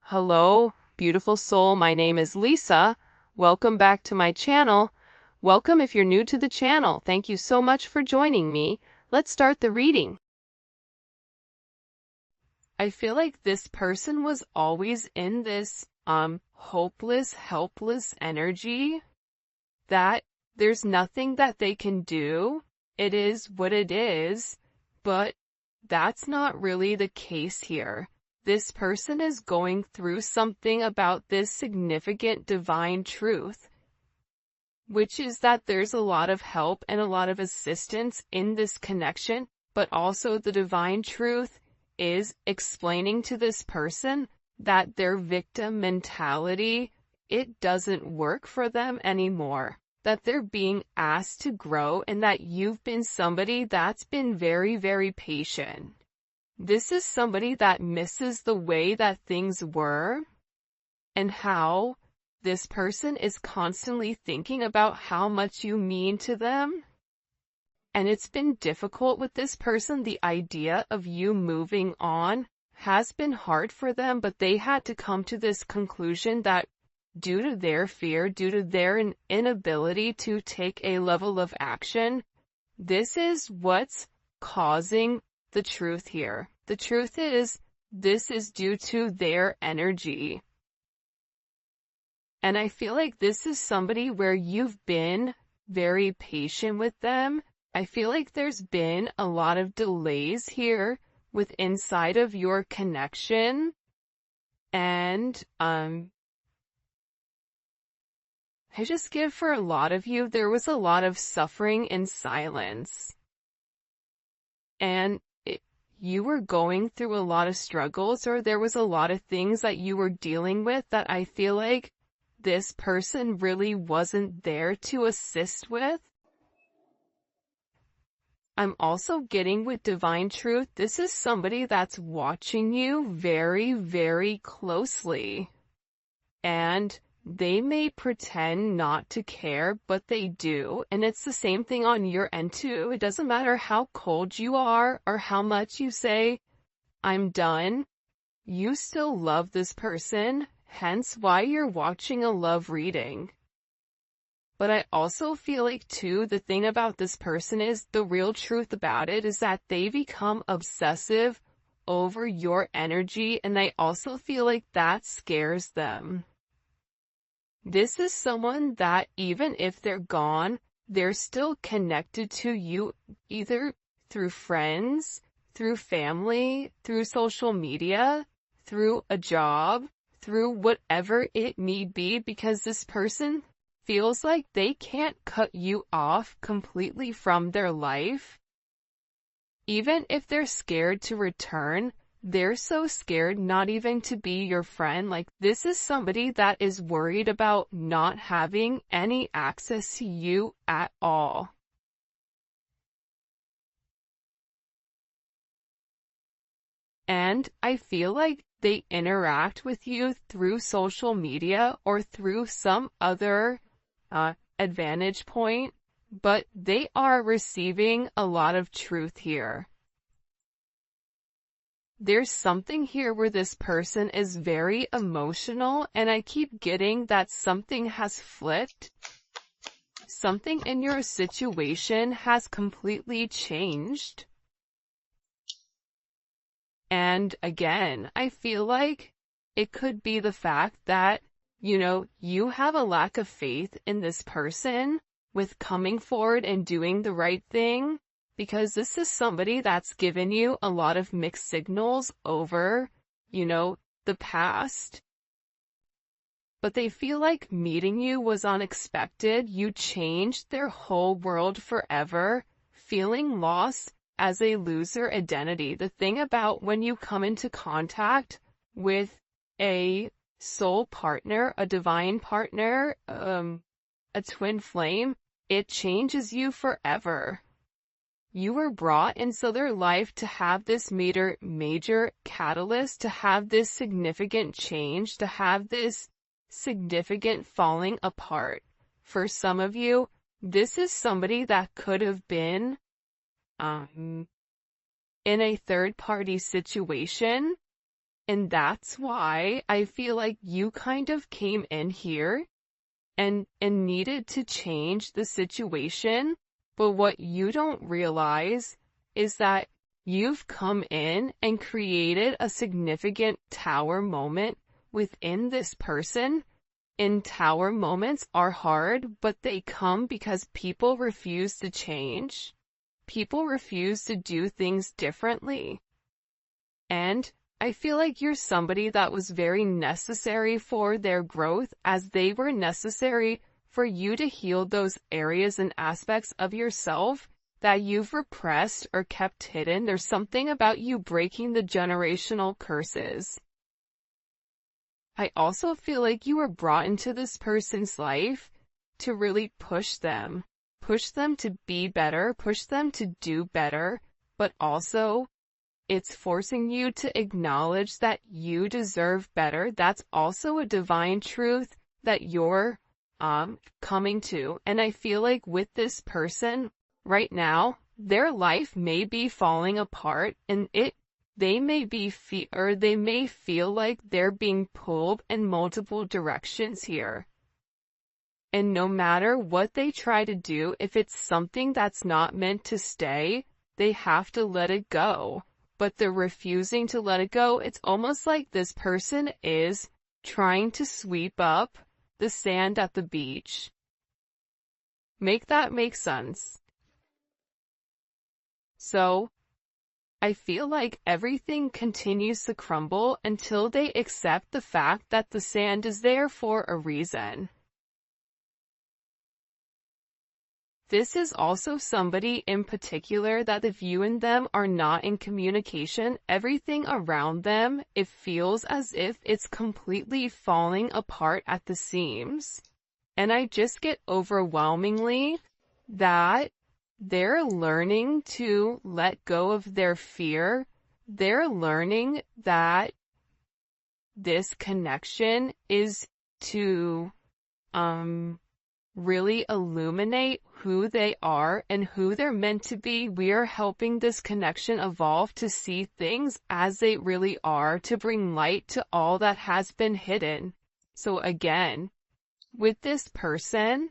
Hello, beautiful soul. My name is Lisa. Welcome back to my channel. Welcome if you're new to the channel. Thank you so much for joining me. Let's start the reading. I feel like this person was always in this hopeless, helpless energy that there's nothing that they can do. It is what it is, but that's not really the case here. This person is going through something about this significant divine truth, which is that there's a lot of help and a lot of assistance in this connection, but also the divine truth is explaining to this person that their victim mentality, it doesn't work for them anymore, that they're being asked to grow, and that you've been somebody that's been very, very patient. This is somebody that misses the way that things were and how this person is constantly thinking about how much you mean to them. And it's been difficult with this person. The idea of you moving on has been hard for them, but they had to come to this conclusion that due to their fear, due to their inability to take a level of action, this is what's causing the truth here. The truth is, this is due to their energy. And I feel like this is somebody where you've been very patient with them. I feel like there's been a lot of delays here with inside of your connection. And I just give for a lot of you, there was a lot of suffering in silence. And you were going through a lot of struggles, or there was a lot of things that you were dealing with that I feel like this person really wasn't there to assist with. I'm also getting with divine truth, this is somebody that's watching you very, very closely. And they may pretend not to care, but they do. And it's the same thing on your end too. It doesn't matter how cold you are or how much you say, I'm done. You still love this person, hence why you're watching a love reading. But I also feel like too, the thing about this person is, the real truth about it is that they become obsessive over your energy, and I also feel like that scares them. This is someone that even if they're gone, they're still connected to you, either through friends, through family, through social media, through a job, through whatever it may be, because this person feels like they can't cut you off completely from their life. Even if they're scared to return, they're so scared not even to be your friend. Like, this is somebody that is worried about not having any access to you at all. And I feel like they interact with you through social media or through some other advantage point, but they are receiving a lot of truth here. There's something here where this person is very emotional, and I keep getting that something has flipped. Something in your situation has completely changed. And again, I feel like it could be the fact that, you have a lack of faith in this person with coming forward and doing the right thing. Because this is somebody that's given you a lot of mixed signals over, the past. But they feel like meeting you was unexpected. You changed their whole world forever, feeling lost as a loser identity. The thing about when you come into contact with a soul partner, a divine partner, a twin flame, it changes you forever. You were brought into their life to have this major catalyst, to have this significant change, to have this significant falling apart. For some of you, this is somebody that could have been in a third-party situation, And that's why I feel like you kind of came in here and needed to change the situation. But what you don't realize is that you've come in and created a significant tower moment within this person. And tower moments are hard, but they come because people refuse to change. People refuse to do things differently. And I feel like you're somebody that was very necessary for their growth, as they were necessary for you to heal those areas and aspects of yourself that you've repressed or kept hidden. There's something about you breaking the generational curses. I also feel like you were brought into this person's life to really push them to be better, push them to do better, but also it's forcing you to acknowledge that you deserve better. That's also a divine truth that you're coming to. And I feel like with this person right now, their life may be falling apart, and they may feel like they're being pulled in multiple directions here. And no matter what they try to do, if it's something that's not meant to stay, they have to let it go. But they're refusing to let it go. It's almost like this person is trying to sweep up the sand at the beach. Make that make sense. So, I feel like everything continues to crumble until they accept the fact that the sand is there for a reason. This is also somebody in particular that if you and them are not in communication, everything around them, it feels as if it's completely falling apart at the seams. And I just get overwhelmingly that they're learning to let go of their fear. They're learning that this connection is to, really illuminate who they are and who they're meant to be. We are helping this connection evolve to see things as they really are, to bring light to all that has been hidden. So again, with this person,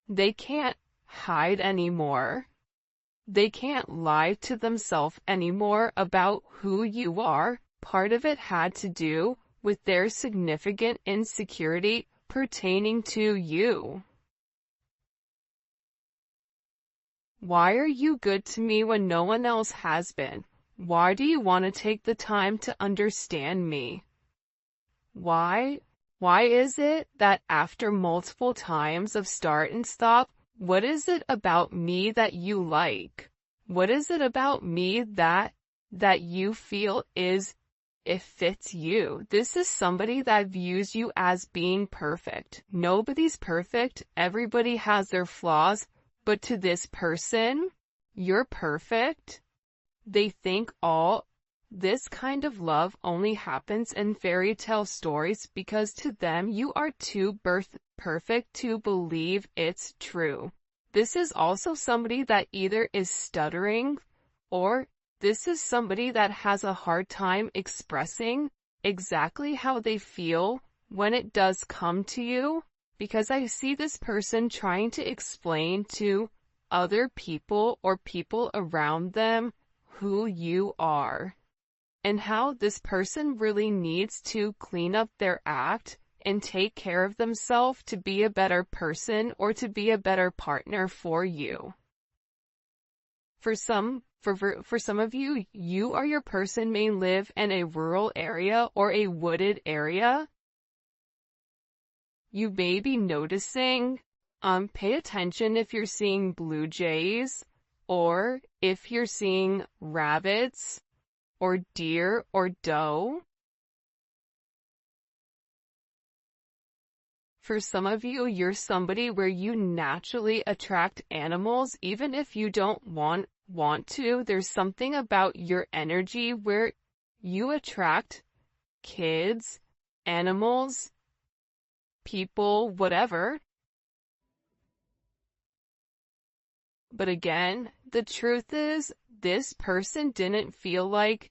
they can't hide anymore. They can't lie to themselves anymore about who you are. Part of it had to do with their significant insecurity pertaining to you. Why are you good to me when no one else has been? Why do you want to take the time to understand me? Why is it that after multiple times of start and stop, what is it about me that you like? What is it about me that you feel it fits you? This is somebody that views you as being perfect. Nobody's perfect. Everybody has their flaws. But to this person, you're perfect. They think all this kind of love only happens in fairy tale stories because to them you are too perfect to believe it's true. This is also somebody that either is stuttering, or this is somebody that has a hard time expressing exactly how they feel when it does come to you, because I see this person trying to explain to other people or people around them who you are, and how this person really needs to clean up their act and take care of themselves to be a better person or to be a better partner for you. For some of you, you or your person may live in a rural area or a wooded area. You may be noticing, pay attention if you're seeing blue jays, or if you're seeing rabbits, or deer, or doe. For some of you, you're somebody where you naturally attract animals, even if you don't want to. There's something about your energy where you attract kids, animals, people, whatever. But again, the truth is, this person didn't feel like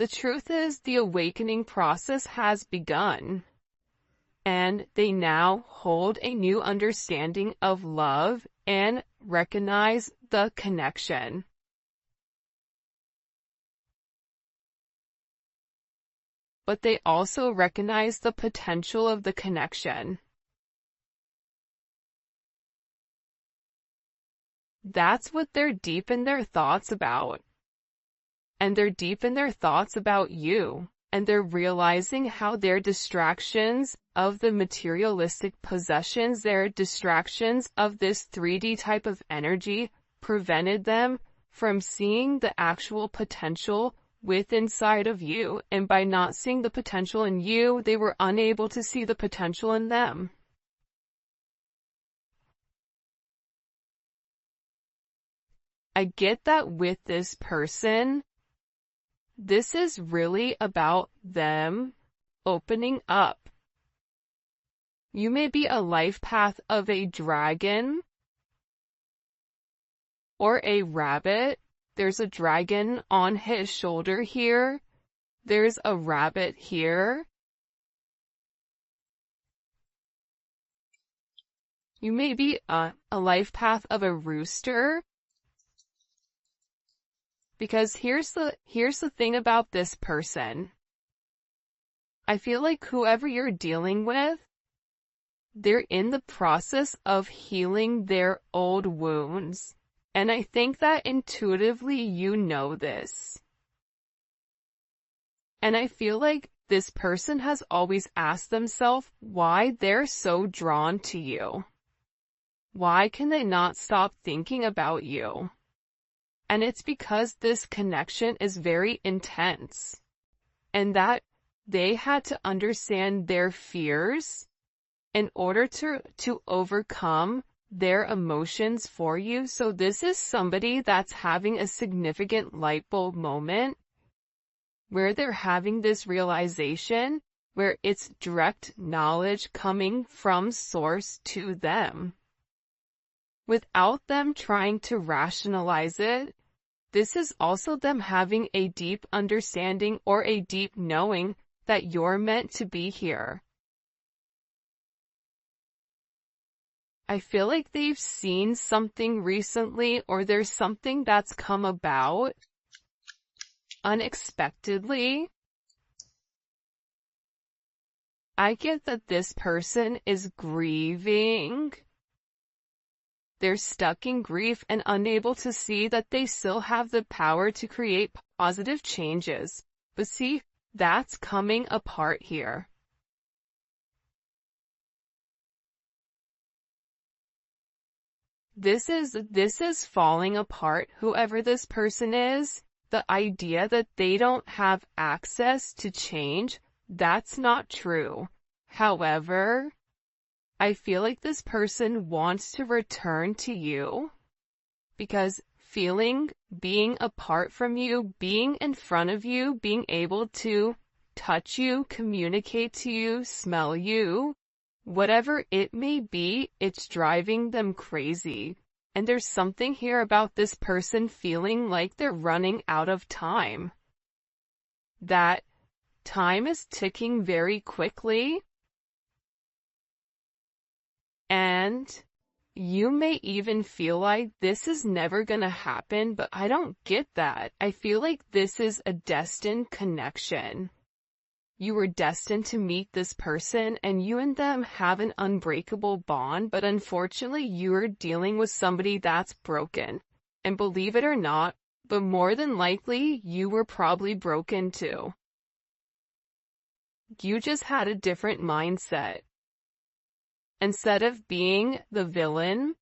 The truth is, the awakening process has begun, and they now hold a new understanding of love and recognize the connection. But they also recognize the potential of the connection. That's what they're deep in their thoughts about. And they're deep in their thoughts about you. And they're realizing how their distractions of the materialistic possessions, their distractions of this 3D type of energy, prevented them from seeing the actual potential within inside of you. And by not seeing the potential in you, they were unable to see the potential in them. I get that with this person, this is really about them opening up. You may be a life path of a dragon or a rabbit. There's a dragon on his shoulder here. There's a rabbit here. You may be a life path of a rooster. Because here's the thing about this person. I feel like whoever you're dealing with, they're in the process of healing their old wounds. And I think that intuitively you know this. And I feel like this person has always asked themselves why they're so drawn to you. Why can they not stop thinking about you? And it's because this connection is very intense, and that they had to understand their fears in order to overcome their emotions for you. So this is somebody that's having a significant light bulb moment where they're having this realization where it's direct knowledge coming from source to them without them trying to rationalize it. This is also them having a deep understanding or a deep knowing that you're meant to be here. I feel like they've seen something recently, or there's something that's come about unexpectedly. I get that this person is grieving. They're stuck in grief and unable to see that they still have the power to create positive changes. But see, that's coming apart here. This is falling apart, whoever this person is. The idea that they don't have access to change, that's not true. However, I feel like this person wants to return to you because being apart from you, being in front of you, being able to touch you, communicate to you, smell you, whatever it may be, it's driving them crazy. And there's something here about this person feeling like they're running out of time. That time is ticking very quickly. And you may even feel like this is never gonna happen, but I don't get that. I feel like this is a destined connection. You were destined to meet this person, and you and them have an unbreakable bond, but unfortunately you're dealing with somebody that's broken. And believe it or not, but more than likely you were probably broken too. You just had a different mindset. Instead of being the villain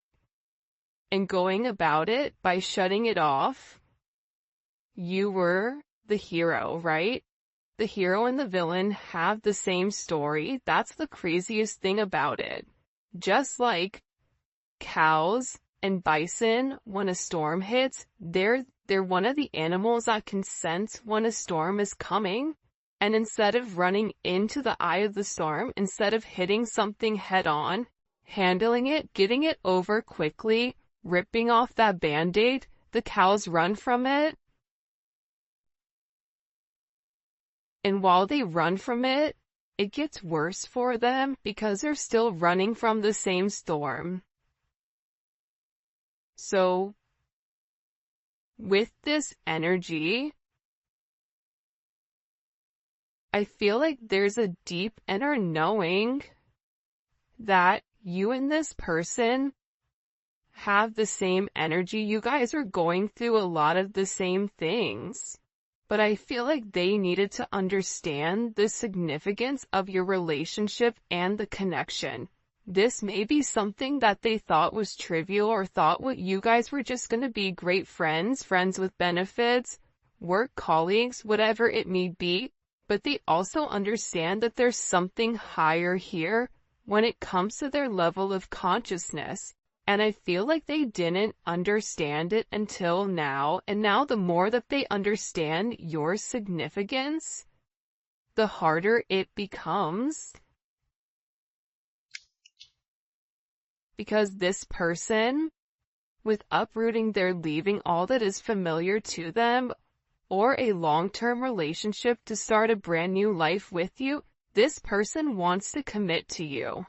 and going about it by shutting it off, you were the hero, right? The hero and the villain have the same story. That's the craziest thing about it. Just like cows and bison, when a storm hits, they're one of the animals that can sense when a storm is coming. And instead of running into the eye of the storm, instead of hitting something head on, handling it, getting it over quickly, ripping off that band-aid, the cows run from it. And while they run from it, it gets worse for them because they're still running from the same storm. So, with this energy, I feel like there's a deep inner knowing that you and this person have the same energy. You guys are going through a lot of the same things. But I feel like they needed to understand the significance of your relationship and the connection. This may be something that they thought was trivial or thought what you guys were just going to be great friends, friends with benefits, work colleagues, whatever it may be. But they also understand that there's something higher here when it comes to their level of consciousness. And I feel like they didn't understand it until now. And now the more that they understand your significance, the harder it becomes. Because this person, with uprooting, they're leaving all that is familiar to them, or a long-term relationship to start a brand new life with you, this person wants to commit to you.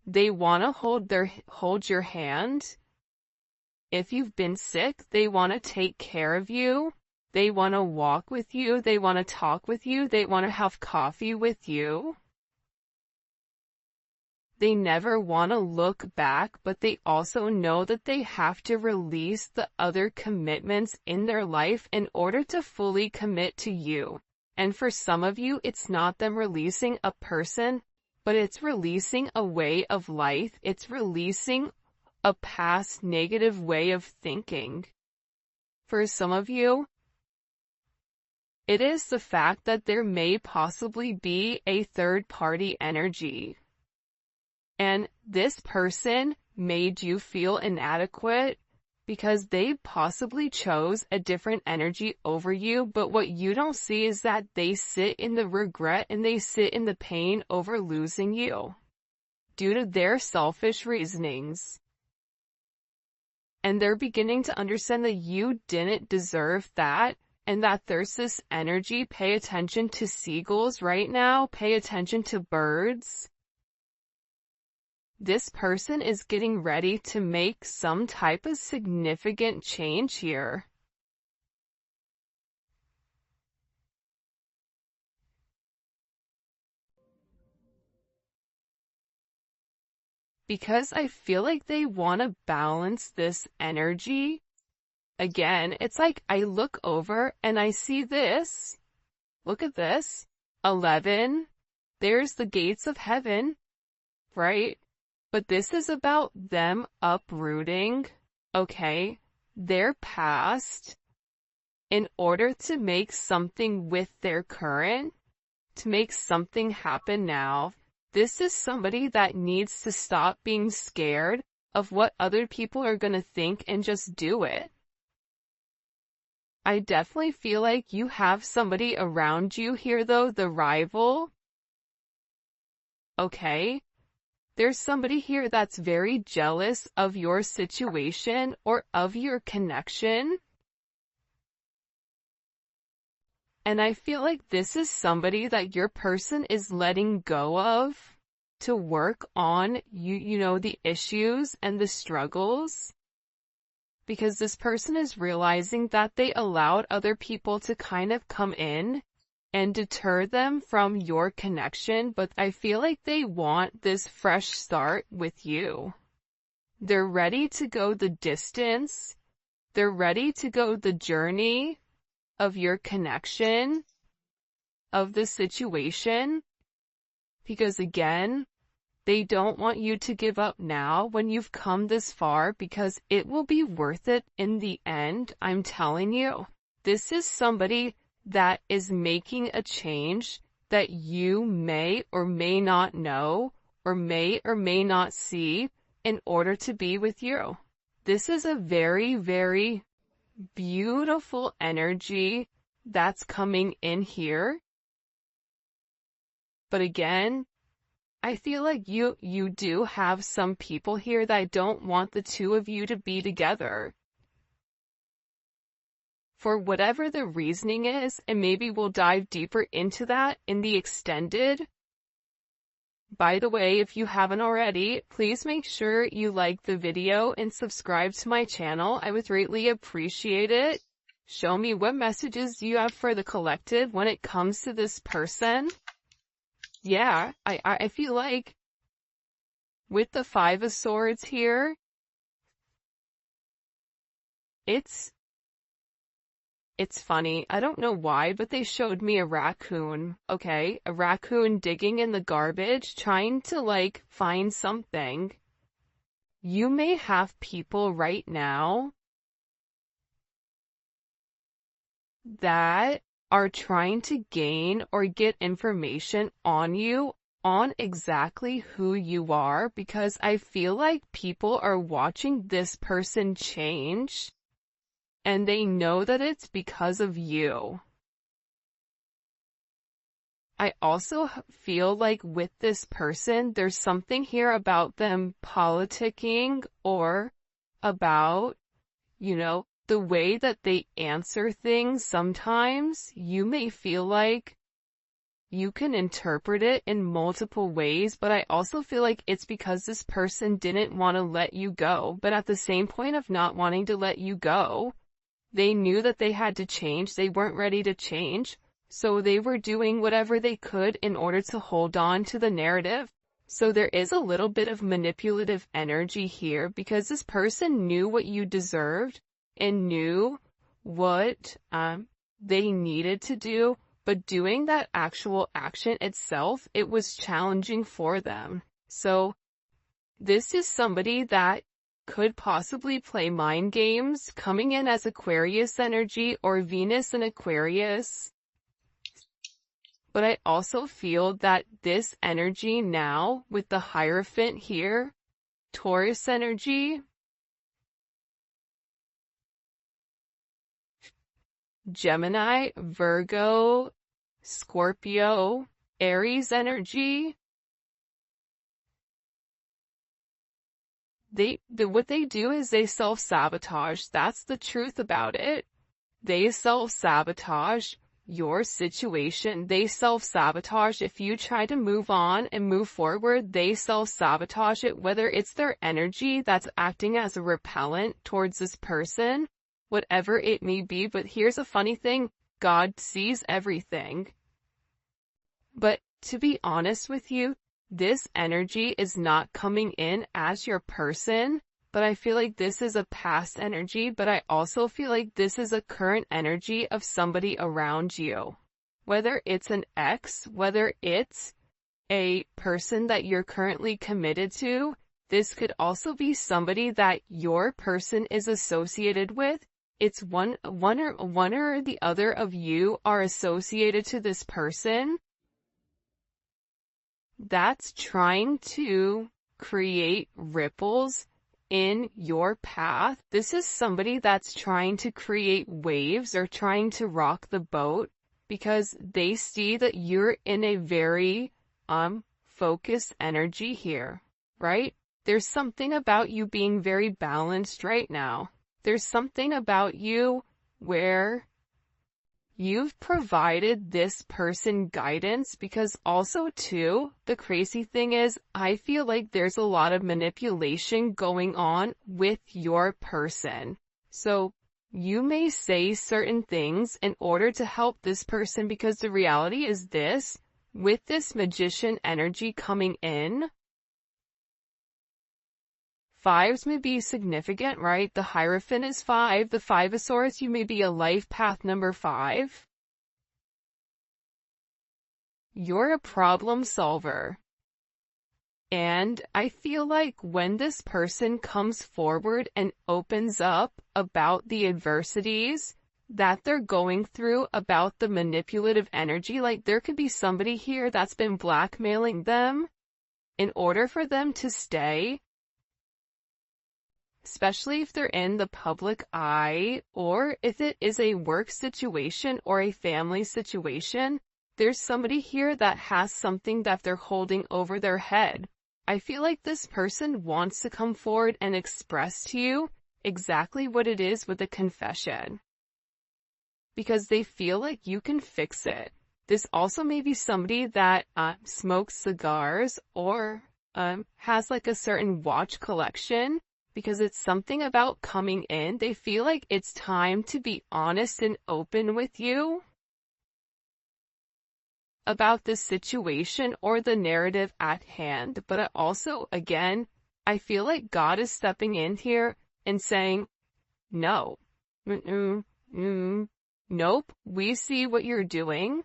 They want to hold your hand. If you've been sick, they want to take care of you. They want to walk with you. They want to talk with you. They want to have coffee with you. They never want to look back, but they also know that they have to release the other commitments in their life in order to fully commit to you. And for some of you, it's not them releasing a person, but it's releasing a way of life. It's releasing a past negative way of thinking. For some of you, it is the fact that there may possibly be a third-party energy. And this person made you feel inadequate because they possibly chose a different energy over you, but what you don't see is that they sit in the regret and they sit in the pain over losing you due to their selfish reasonings. And they're beginning to understand that you didn't deserve that and that there's this energy. Pay attention to seagulls right now. Pay attention to birds. This person is getting ready to make some type of significant change here. Because I feel like they want to balance this energy. Again, it's like I look over and I see this. Look at this. 11. There's the gates of heaven, right? But this is about them uprooting, okay, their past in order to make something with their current, to make something happen now. This is somebody that needs to stop being scared of what other people are going to think and just do it. I definitely feel like you have somebody around you here though, the rival. Okay? There's somebody here that's very jealous of your situation or of your connection. And I feel like this is somebody that your person is letting go of to work on you know, the issues and the struggles. Because this person is realizing that they allowed other people to kind of come in and deter them from your connection, but I feel like they want this fresh start with you. They're ready to go the distance. They're ready to go the journey of your connection, of the situation, because again, they don't want you to give up now when you've come this far, because it will be worth it in the end, I'm telling you. This is somebody that is making a change that you may or may not know or may not see in order to be with you. This is a very, very beautiful energy that's coming in here. But again, I feel like you do have some people here that don't want the two of you to be together. for whatever the reasoning is, and maybe we'll dive deeper into that in the extended. By the way, if you haven't already, please make sure you like the video and subscribe to my channel. I would greatly appreciate it. Show me what messages you have for the collective when it comes to this person. Yeah, I feel like with the Five of Swords here, it's funny. I don't know why, but they showed me a raccoon, okay? A raccoon digging in the garbage, trying to, like, find something. You may have people right now that are trying to gain or get information on you, on exactly who you are, because I feel like people are watching this person change, and they know that it's because of you. I also feel like with this person, there's something here about them politicking or about, the way that they answer things. Sometimes you may feel like you can interpret it in multiple ways, but I also feel like it's because this person didn't want to let you go. But at the same point of not wanting to let you go, they knew that they had to change. They weren't ready to change. So they were doing whatever they could in order to hold on to the narrative. So there is a little bit of manipulative energy here because this person knew what you deserved and knew what they needed to do, but doing that actual action itself, it was challenging for them. So this is somebody that could possibly play mind games, coming in as Aquarius energy or Venus and Aquarius. But I also feel that this energy now, with the Hierophant here, Taurus energy, Gemini, Virgo, Scorpio, Aries energy, what they do is they self-sabotage. That's the truth about it. They self-sabotage your situation. They self-sabotage. If you try to move on and move forward, they self-sabotage it, whether it's their energy that's acting as a repellent towards this person, whatever it may be. But here's a funny thing. God sees everything. But to be honest with you, this energy is not coming in as your person, but I feel like this is a past energy, but I also feel like this is a current energy of somebody around you. Whether it's an ex, whether it's a person that you're currently committed to, this could also be somebody that your person is associated with. It's one or the other of you are associated to this person that's trying to create ripples in your path. This is somebody that's trying to create waves or trying to rock the boat because they see that you're in a very focused energy here, right? There's something about you being very balanced right now. There's something about you where you've provided this person guidance, because also too, the crazy thing is, I feel like there's a lot of manipulation going on with your person. So you may say certain things in order to help this person, because the reality is this, with this Magician energy coming in, fives may be significant, right? The Hierophant is 5. The Five of Swords, you may be a life path number 5. You're a problem solver. And I feel like when this person comes forward and opens up about the adversities that they're going through, about the manipulative energy, like there could be somebody here that's been blackmailing them in order for them to stay, especially if they're in the public eye, or if it is a work situation or a family situation. There's somebody here that has something that they're holding over their head. I feel like this person wants to come forward and express to you exactly what it is with a confession. because they feel like you can fix it. This also may be somebody that smokes cigars or has like a certain watch collection, because it's something about coming in. They feel like it's time to be honest and open with you about the situation or the narrative at hand. But I also, again, I feel like God is stepping in here and saying, no, nope, we see what you're doing.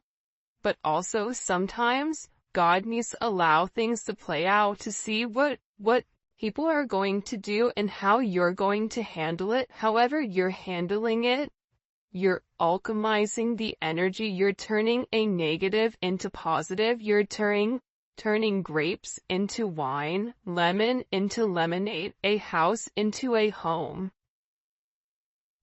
But also sometimes God needs to allow things to play out to see what people are going to do and how you're going to handle it. However you're handling it, you're alchemizing the energy. You're turning a negative into positive. You're turning grapes into wine, lemon into lemonade, a house into a home,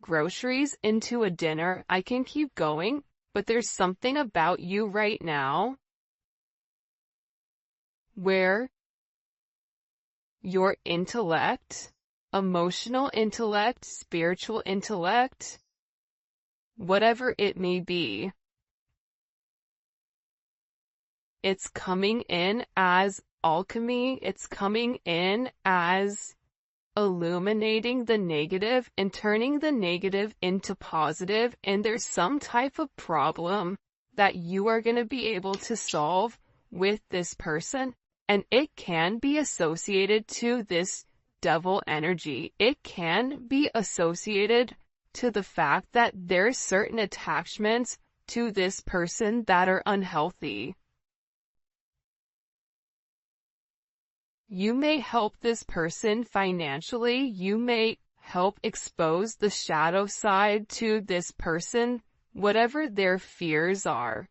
groceries into a dinner. I can keep going, but there's something about you right now where your intellect, emotional intellect, spiritual intellect, whatever it may be, it's coming in as alchemy. It's coming in as illuminating the negative and turning the negative into positive. And there's some type of problem that you are going to be able to solve with this person. And it can be associated to this devil energy. It can be associated to the fact that there's certain attachments to this person that are unhealthy. You may help this person financially. You may help expose the shadow side to this person, whatever their fears are.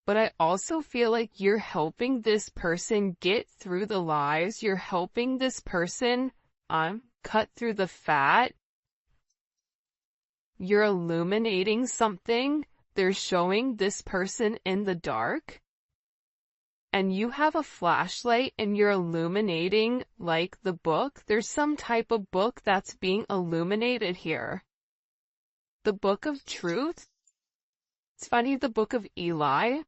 But I also feel like you're helping this person get through the lies. You're helping this person cut through the fat. You're illuminating something. They're showing this person in the dark. And you have a flashlight and you're illuminating, like the book. There's some type of book that's being illuminated here. The book of truth. It's funny, the book of Eli.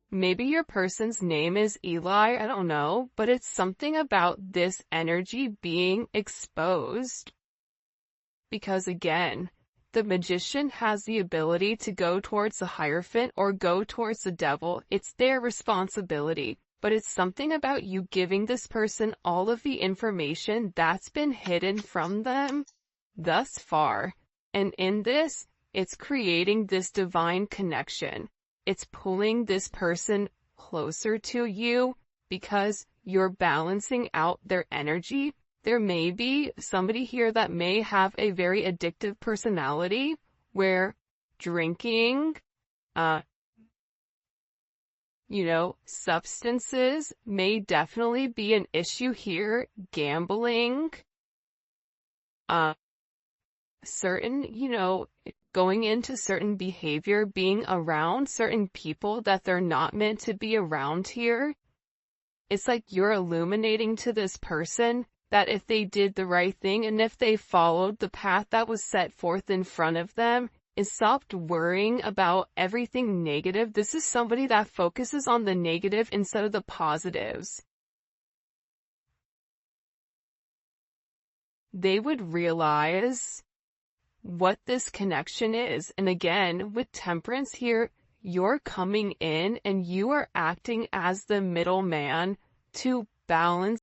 Maybe your person's name is Eli, I don't know, but it's something about this energy being exposed. Because again, the magician has the ability to go towards the Hierophant or go towards the devil. It's their responsibility. But it's something about you giving this person all of the information that's been hidden from them thus far. And in this, it's creating this divine connection. It's pulling this person closer to you because you're balancing out their energy. There may be somebody here that may have a very addictive personality where drinking, substances may definitely be an issue here. Gambling, going into certain behavior, being around certain people that they're not meant to be around here. It's like you're illuminating to this person that if they did the right thing and if they followed the path that was set forth in front of them and stopped worrying about everything negative. This is somebody that focuses on the negative instead of the positives. They would realize what this connection is. And again, with Temperance here, you're coming in and you are acting as the middleman to balance